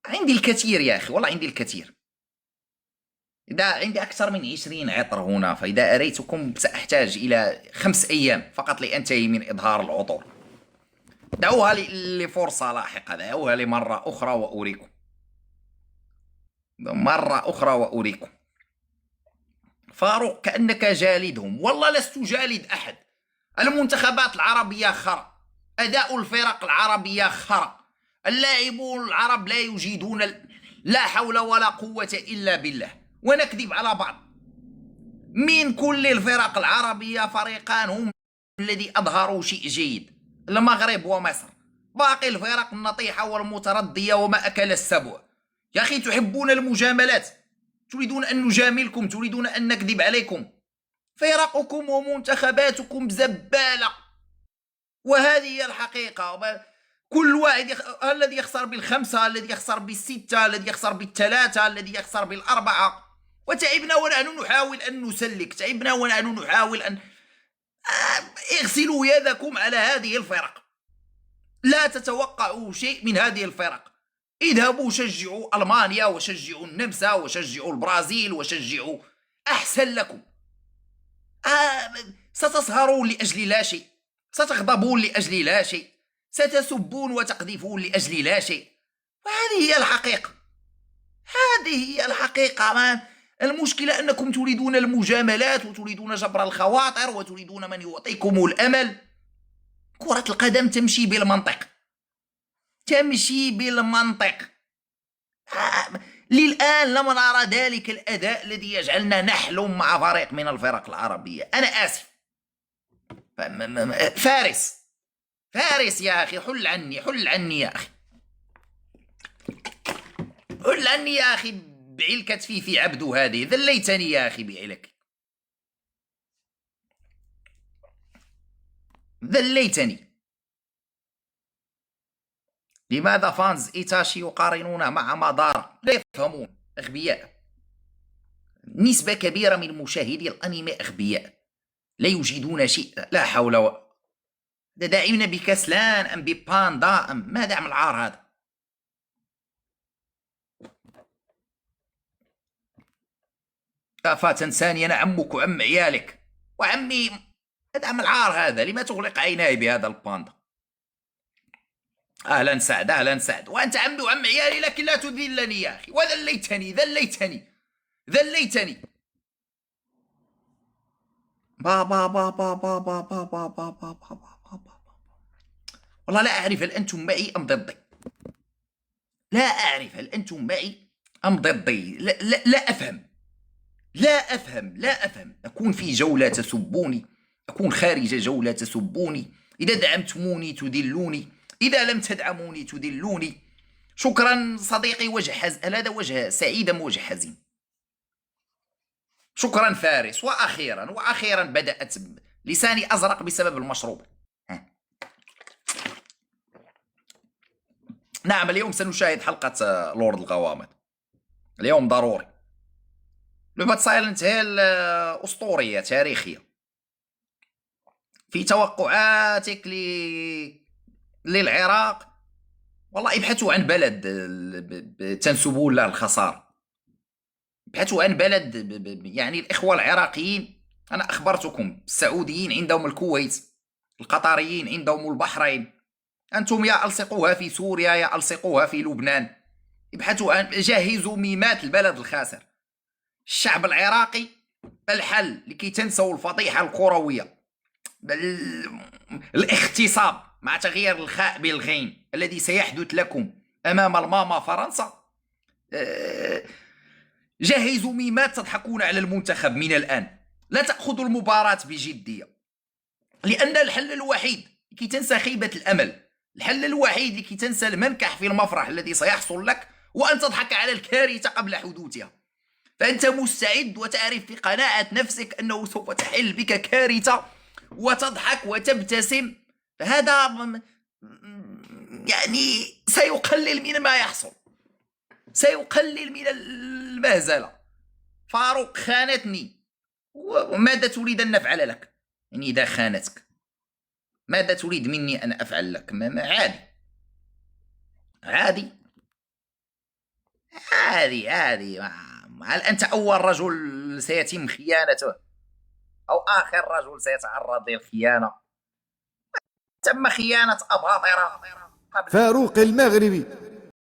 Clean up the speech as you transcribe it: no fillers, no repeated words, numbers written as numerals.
عندي الكثير يا أخي، والله عندي الكثير. إذا عندي أكثر من 20 عطر هنا، فإذا أريتكم سأحتاج إلى 5 أيام فقط لأنتهي من إظهار العطور. دعوها لفرصة لاحقة، دعوها لمرة أخرى وأريكم، مرة أخرى وأريكم. فاروق كأنك جالدهم. والله لست جالد أحد. المنتخبات العربية خرا، أداء الفرق العربية خرا، اللاعبون العرب لا يجيدون لا حول ولا قوة إلا بالله، ونكذب على بعض. من كل الفرق العربية فريقان هم الذي أظهروا شيء جيد، المغرب ومصر. باقي الفرق النطيحة والمتردية وما أكل السبع. يا أخي تحبون المجاملات، تريدون أن نجاملكم، تريدون أن نكذب عليكم. فرقكم ومنتخباتكم زبالة، وهذه هي الحقيقة. كل واحد الذي يخسر بالخمسة، الذي يخسر بالستة، الذي يخسر بالثلاثة، الذي يخسر بالأربعة. وتعبنا ونحن نحاول أن نسلك، تعبنا ونحن نحاول أن اغسلوا يدكم على هذه الفرق. لا تتوقعوا شيء من هذه الفرق. اذهبوا شجعوا ألمانيا وشجعوا النمسا وشجعوا البرازيل وشجعوا، أحسن لكم. ستسهرون لأجل لا شيء، ستغضبون لأجل لا شيء، ستسبون وتقذفون لأجل لا شيء. وهذه هي الحقيقة، هذه هي الحقيقة. المشكلة أنكم تريدون المجاملات وتريدون جبر الخواطر وتريدون من يعطيكم الأمل. كرة القدم تمشي بالمنطق، تمشي بالمنطق. للآن لم نرى ذلك الأداء الذي يجعلنا نحلم مع فريق من الفرق العربية. أنا آسف. فارس، فارس يا أخي، حل عني، حل عني يا أخي، حل عني يا أخي بعلك كتفي في عبدو هذه. ذليتني يا أخي بعلك، ذليتني. لماذا فانز إيتاشي يقارنون مع مادارا؟ لا يفهمون، أغبياء. نسبة كبيرة من مشاهدي الأنمي أغبياء، لا يجيدون شيء. لا حول داعمنا بكسلان أم بباندا أم ماذا من العار هذا؟ فتنساني أنا عمك وعم عيالك وعمي. هذا من العار هذا. لما تغلق عيناي بهذا الباندا؟ أهلا سعد، أهلا سعد. وأنت عمي وعم عيالي، لكن لا تذلني يا أخي. وذليتني، ذليتني، ذليتني. بابا بابا بابا بابا بابا بابا بابا. والله لا أعرف هل أنتم معي أم ضدي. لا أعرف هل أنتم معي أم ضدي. لا, لا, لا أفهم، لا أفهم، لا أفهم. أكون في جولة تسبوني، أكون خارج جولة تسبوني. إذا دعمتموني تذلوني، إذا لم تدعموني تذلوني. شكرا صديقي وجه هل هذا وجه سعيد أم وجه حزين؟ شكرا فارس. وأخيرا بدأت لساني أزرق بسبب المشروب. نعم، اليوم سنشاهد حلقة لورد الغوامض. اليوم ضروري. لعبة سايلنت هيل أسطورية تاريخية. في توقعاتك للعراق، والله ابحثوا عن بلد تنسبون له الخسارة. ابحثوا عن بلد يعني الإخوة العراقيين. أنا أخبرتكم، السعوديين عندهم الكويت، القطريين عندهم البحرين. أنتم يا ألصقوها في سوريا يا ألصقوها في لبنان. ابحثوا عن، جهزوا ميمات البلد الخاسر. الشعب العراقي الحل لكي تنسوا الفضيحة الكروية، الاغتصاب مع تغيير الخاء بالغين الذي سيحدث لكم أمام الماما فرنسا. جهزوا ميمات تضحكون على المنتخب من الآن. لا تأخذوا المباراة بجدية، لأن الحل الوحيد لكي تنسى خيبة الأمل، الحل الوحيد لكي تنسى المنكح في المفرح الذي سيحصل لك، وأن تضحك على الكارثة قبل حدوثها. فأنت مستعد وتعرف في قناعة نفسك أنه سوف تحل بك كارثة وتضحك وتبتسم. فهذا يعني سيقلل من ما يحصل، سيقلل من المهزلة. فاروق خانتني، وماذا تريد أن نفعل لك؟ يعني إذا خانتك ماذا تريد مني أن أفعل لك؟ عادي، عادي. هذه هل أنت أول رجل سيتم خيانته أو آخر رجل سيتعرض للخيانة؟ تم خيانة أباطرة قبل فاروق المغربي.